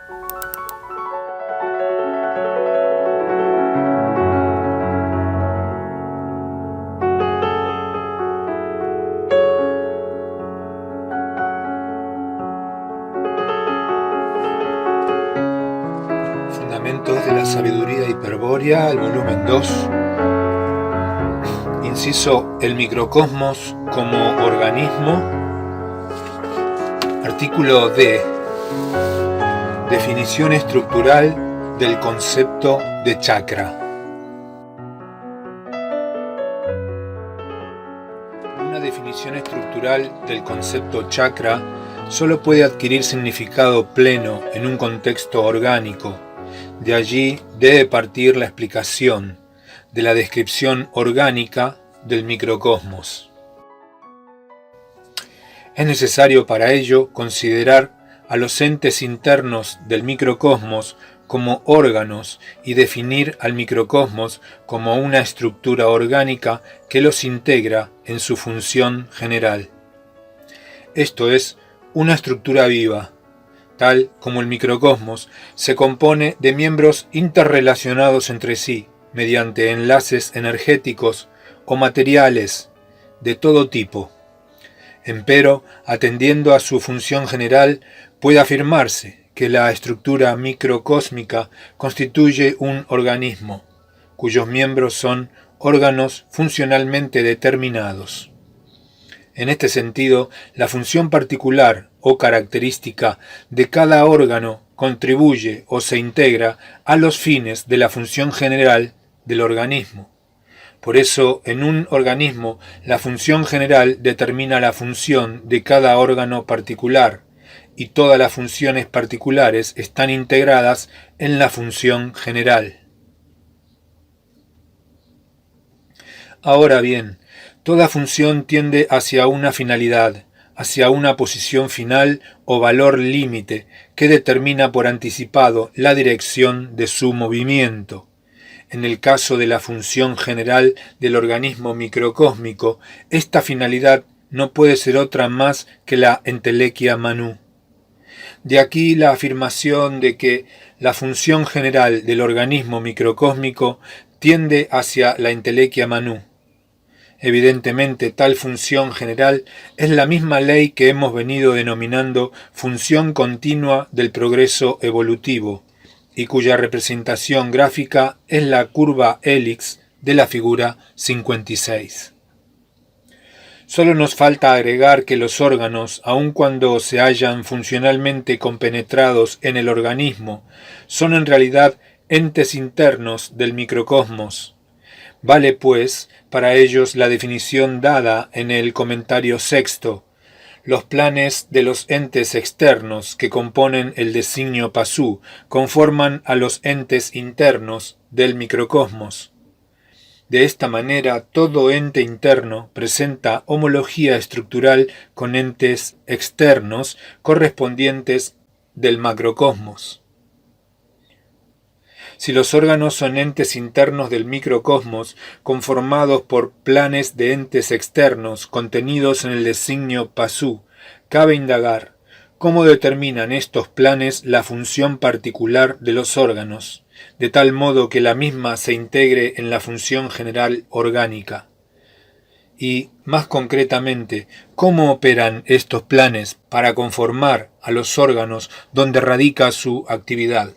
Fundamentos de la sabiduría hiperbórea, el volumen 2, inciso el microcosmos como organismo, artículo D, definición estructural del concepto de chakra. Una definición estructural del concepto chakra solo puede adquirir significado pleno en un contexto orgánico. De allí debe partir la explicación de la descripción orgánica del microcosmos. Es necesario para ello considerar a los entes internos del microcosmos como órganos y definir al microcosmos como una estructura orgánica que los integra en su función general. Esto es, una estructura viva, tal como el microcosmos se compone de miembros interrelacionados entre sí mediante enlaces energéticos o materiales de todo tipo. Empero, atendiendo a su función general, puede afirmarse que la estructura microcósmica constituye un organismo, cuyos miembros son órganos funcionalmente determinados. En este sentido, la función particular o característica de cada órgano contribuye o se integra a los fines de la función general del organismo. Por eso, en un organismo, la función general determina la función de cada órgano particular, y todas las funciones particulares están integradas en la función general. Ahora bien, toda función tiende hacia una finalidad, hacia una posición final o valor límite que determina por anticipado la dirección de su movimiento. En el caso de la función general del organismo microcósmico, esta finalidad no puede ser otra más que la entelequia manú. De aquí la afirmación de que la función general del organismo microcósmico tiende hacia la entelequia manú. Evidentemente, tal función general es la misma ley que hemos venido denominando función continua del progreso evolutivo, y cuya representación gráfica es la curva hélix de la figura 56. Solo nos falta agregar que los órganos, aun cuando se hallan funcionalmente compenetrados en el organismo, son en realidad entes internos del microcosmos. Vale, pues, para ellos la definición dada en el comentario sexto. Los planes de los entes externos que componen el designio pasú conforman a los entes internos del microcosmos. De esta manera, todo ente interno presenta homología estructural con entes externos correspondientes del macrocosmos. Si los órganos son entes internos del microcosmos, conformados por planes de entes externos contenidos en el designio pasú, cabe indagar cómo determinan estos planes la función particular de los órganos, de tal modo que la misma se integre en la función general orgánica. Y, más concretamente, cómo operan estos planes para conformar a los órganos donde radica su actividad.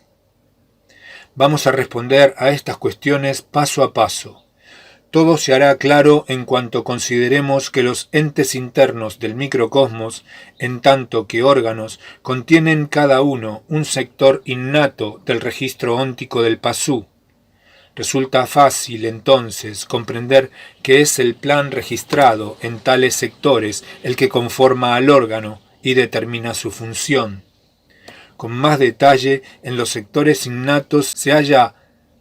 Vamos a responder a estas cuestiones paso a paso. Todo se hará claro en cuanto consideremos que los entes internos del microcosmos, en tanto que órganos, contienen cada uno un sector innato del registro óntico del pasú. Resulta fácil, entonces, comprender que es el plan registrado en tales sectores el que conforma al órgano y determina su función. Con más detalle, en los sectores innatos se halla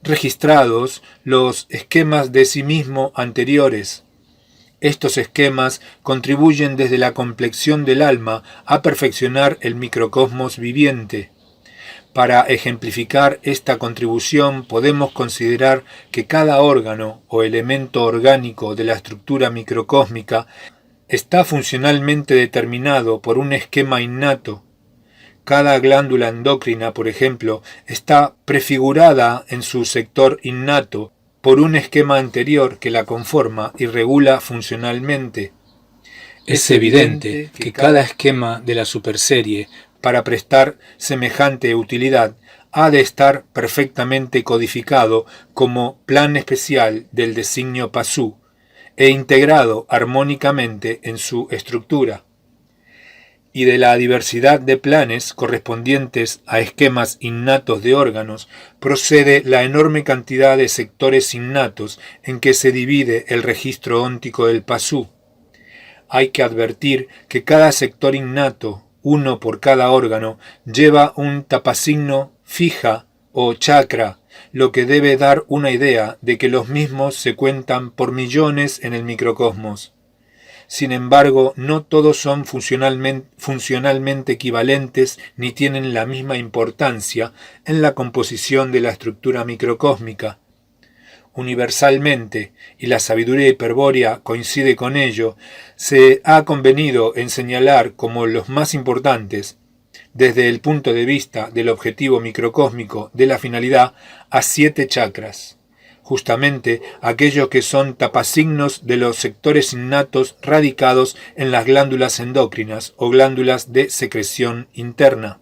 registrados los esquemas de sí mismo anteriores. Estos esquemas contribuyen desde la complexión del alma a perfeccionar el microcosmos viviente. Para ejemplificar esta contribución podemos considerar que cada órgano o elemento orgánico de la estructura microcósmica está funcionalmente determinado por un esquema innato. Cada glándula endocrina, por ejemplo, está prefigurada en su sector innato por un esquema anterior que la conforma y regula funcionalmente. Es evidente que cada esquema de la superserie, para prestar semejante utilidad, ha de estar perfectamente codificado como plan especial del designio PASU e integrado armónicamente en su estructura. Y de la diversidad de planes correspondientes a esquemas innatos de órganos procede la enorme cantidad de sectores innatos en que se divide el registro óntico del PASU. Hay que advertir que cada sector innato, uno por cada órgano, lleva un tapasigno fija o chakra, lo que debe dar una idea de que los mismos se cuentan por millones en el microcosmos. Sin embargo, no todos son funcionalmente equivalentes ni tienen la misma importancia en la composición de la estructura microcósmica. Universalmente, y la sabiduría hiperbórea coincide con ello, se ha convenido en señalar como los más importantes, desde el punto de vista del objetivo microcósmico de la finalidad, a 7 chakras, justamente aquellos que son tapasignos de los sectores innatos radicados en las glándulas endócrinas o glándulas de secreción interna.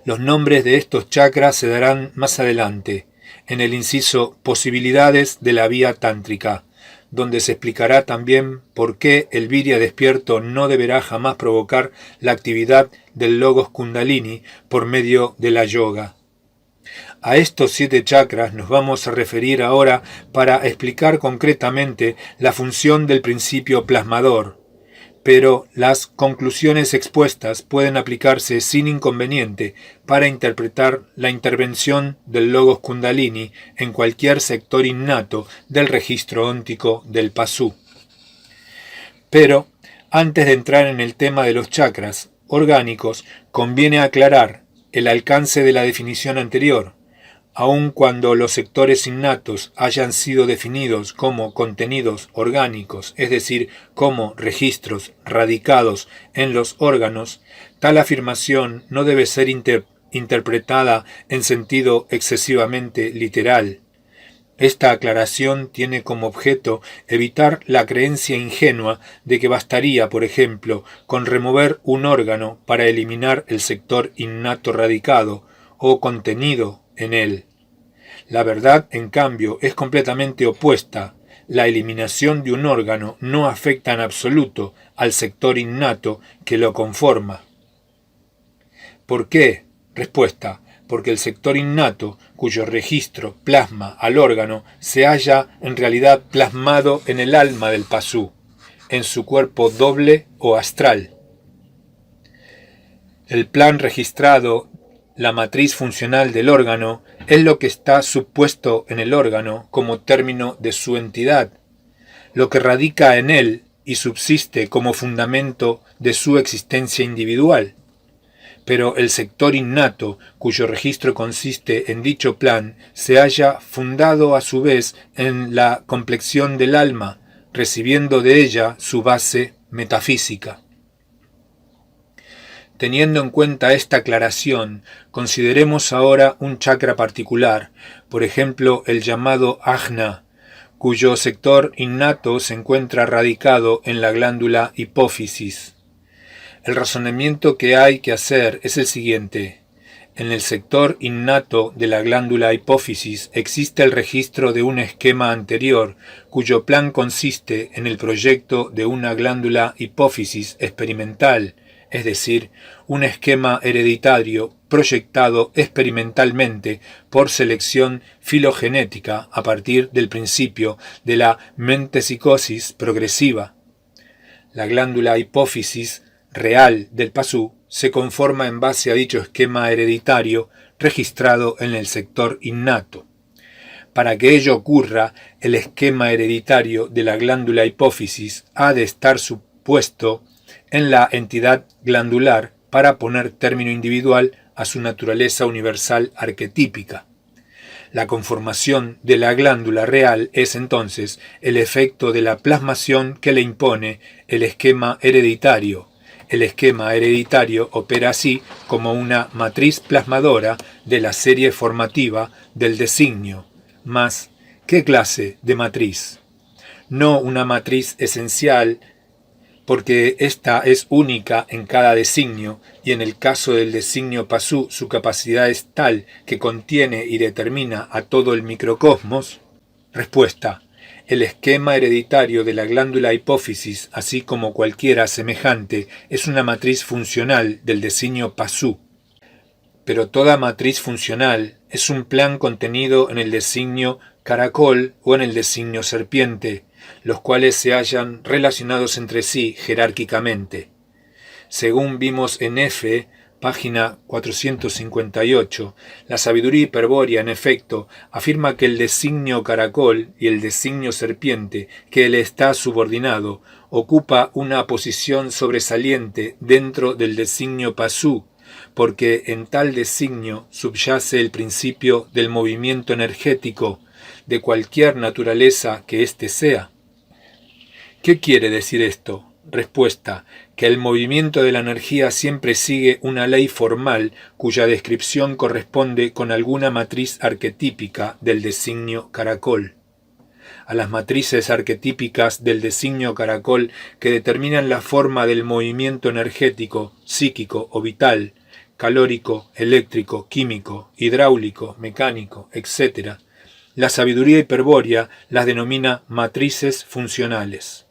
Los nombres de estos chakras se darán más adelante, en el inciso Posibilidades de la vía tántrica, donde se explicará también por qué el virya despierto no deberá jamás provocar la actividad del logos kundalini por medio de la yoga. A estos 7 chakras nos vamos a referir ahora para explicar concretamente la función del principio plasmador, pero las conclusiones expuestas pueden aplicarse sin inconveniente para interpretar la intervención del logos kundalini en cualquier sector innato del registro óntico del PASU. Pero, antes de entrar en el tema de los chakras orgánicos, conviene aclarar el alcance de la definición anterior. Aun cuando los sectores innatos hayan sido definidos como contenidos orgánicos, es decir, como registros radicados en los órganos, tal afirmación no debe ser interpretada en sentido excesivamente literal. Esta aclaración tiene como objeto evitar la creencia ingenua de que bastaría, por ejemplo, con remover un órgano para eliminar el sector innato radicado o contenido en él. La verdad, en cambio, es completamente opuesta. La eliminación de un órgano no afecta en absoluto al sector innato que lo conforma. ¿Por qué? Respuesta: porque el sector innato, cuyo registro plasma al órgano, se halla en realidad plasmado en el alma del PASU, en su cuerpo doble o astral. El plan registrado, la matriz funcional del órgano, es lo que está supuesto en el órgano como término de su entidad, lo que radica en él y subsiste como fundamento de su existencia individual. Pero el sector innato, cuyo registro consiste en dicho plan, se halla fundado a su vez en la complexión del alma, recibiendo de ella su base metafísica. Teniendo en cuenta esta aclaración, consideremos ahora un chakra particular, por ejemplo el llamado Ajna, cuyo sector innato se encuentra radicado en la glándula hipófisis. El razonamiento que hay que hacer es el siguiente. En el sector innato de la glándula hipófisis existe el registro de un esquema anterior, cuyo plan consiste en el proyecto de una glándula hipófisis experimental, es decir, un esquema hereditario proyectado experimentalmente por selección filogenética a partir del principio de la mentepsicosis progresiva. La glándula hipófisis real del PASU se conforma en base a dicho esquema hereditario registrado en el sector innato. Para que ello ocurra, el esquema hereditario de la glándula hipófisis ha de estar supuesto en la entidad glandular para poner término individual a su naturaleza universal arquetípica. La conformación de la glándula real es entonces el efecto de la plasmación que le impone el esquema hereditario, El esquema hereditario opera así como una matriz plasmadora de la serie formativa del designio. Mas, ¿qué clase de matriz? No una matriz esencial, porque ésta es única en cada designio, y en el caso del designio Pasú su capacidad es tal que contiene y determina a todo el microcosmos. Respuesta: el esquema hereditario de la glándula hipófisis, así como cualquiera semejante, es una matriz funcional del designio Pasú. Pero toda matriz funcional es un plan contenido en el designio caracol o en el designio serpiente, los cuales se hallan relacionados entre sí jerárquicamente. Según vimos en F, página 458, la sabiduría hiperbórea, en efecto, afirma que el designio caracol y el designio serpiente, que le está subordinado, ocupa una posición sobresaliente dentro del designio Pasú, porque en tal designio subyace el principio del movimiento energético, de cualquier naturaleza que éste sea. ¿Qué quiere decir esto? Respuesta: que el movimiento de la energía siempre sigue una ley formal cuya descripción corresponde con alguna matriz arquetípica del designio caracol. A las matrices arquetípicas del designio caracol que determinan la forma del movimiento energético, psíquico o vital, calórico, eléctrico, químico, hidráulico, mecánico, etc., la sabiduría hiperbórea las denomina matrices funcionales.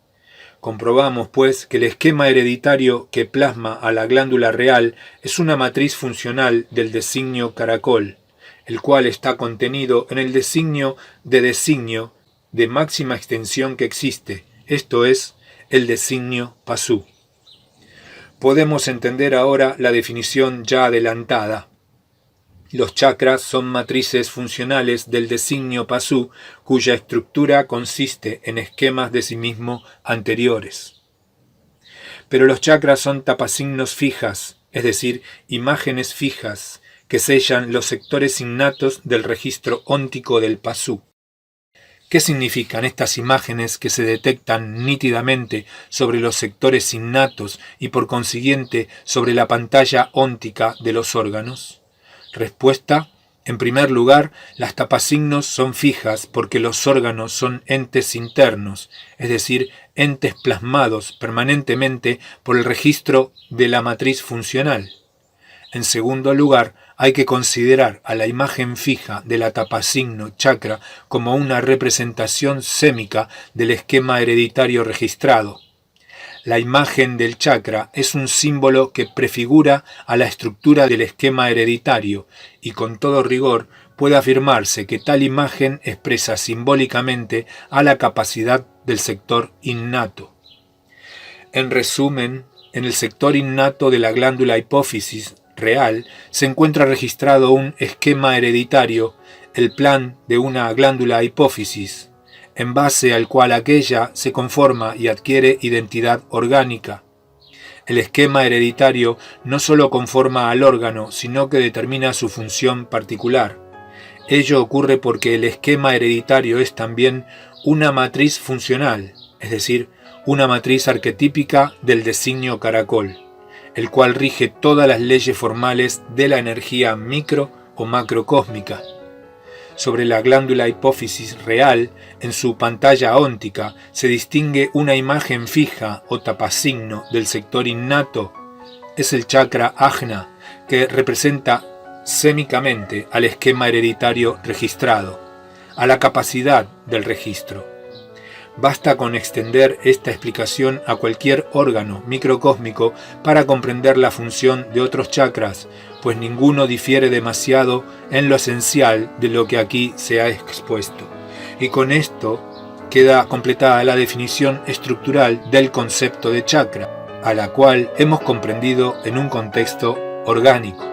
Comprobamos, pues, que el esquema hereditario que plasma a la glándula real es una matriz funcional del designio caracol, el cual está contenido en el designio de máxima extensión que existe, esto es, el designio Pasú. Podemos entender ahora la definición ya adelantada. Los chakras son matrices funcionales del designio Pasú, cuya estructura consiste en esquemas de sí mismo anteriores. Pero los chakras son tapasignos fijas, es decir, imágenes fijas, que sellan los sectores innatos del registro óntico del Pasú. ¿Qué significan estas imágenes que se detectan nítidamente sobre los sectores innatos y por consiguiente sobre la pantalla óntica de los órganos? Respuesta: en primer lugar, las tapasignos son fijas porque los órganos son entes internos, es decir, entes plasmados permanentemente por el registro de la matriz funcional. En segundo lugar, hay que considerar a la imagen fija de la tapasigno chakra como una representación sémica del esquema hereditario registrado. La imagen del chakra es un símbolo que prefigura a la estructura del esquema hereditario y con todo rigor puede afirmarse que tal imagen expresa simbólicamente a la capacidad del sector innato. En resumen, en el sector innato de la glándula hipófisis real se encuentra registrado un esquema hereditario, el plan de una glándula hipófisis, en base al cual aquella se conforma y adquiere identidad orgánica. El esquema hereditario no solo conforma al órgano, sino que determina su función particular. Ello ocurre porque el esquema hereditario es también una matriz funcional, es decir, una matriz arquetípica del designio caracol, el cual rige todas las leyes formales de la energía micro o macrocósmica. Sobre la glándula hipófisis real, en su pantalla óntica, se distingue una imagen fija o tapasigno del sector innato. Es el chakra ajna, que representa sémicamente al esquema hereditario registrado, a la capacidad del registro. Basta con extender esta explicación a cualquier órgano microcósmico para comprender la función de otros chakras, pues ninguno difiere demasiado en lo esencial de lo que aquí se ha expuesto. Y con esto queda completada la definición estructural del concepto de chakra, a la cual hemos comprendido en un contexto orgánico.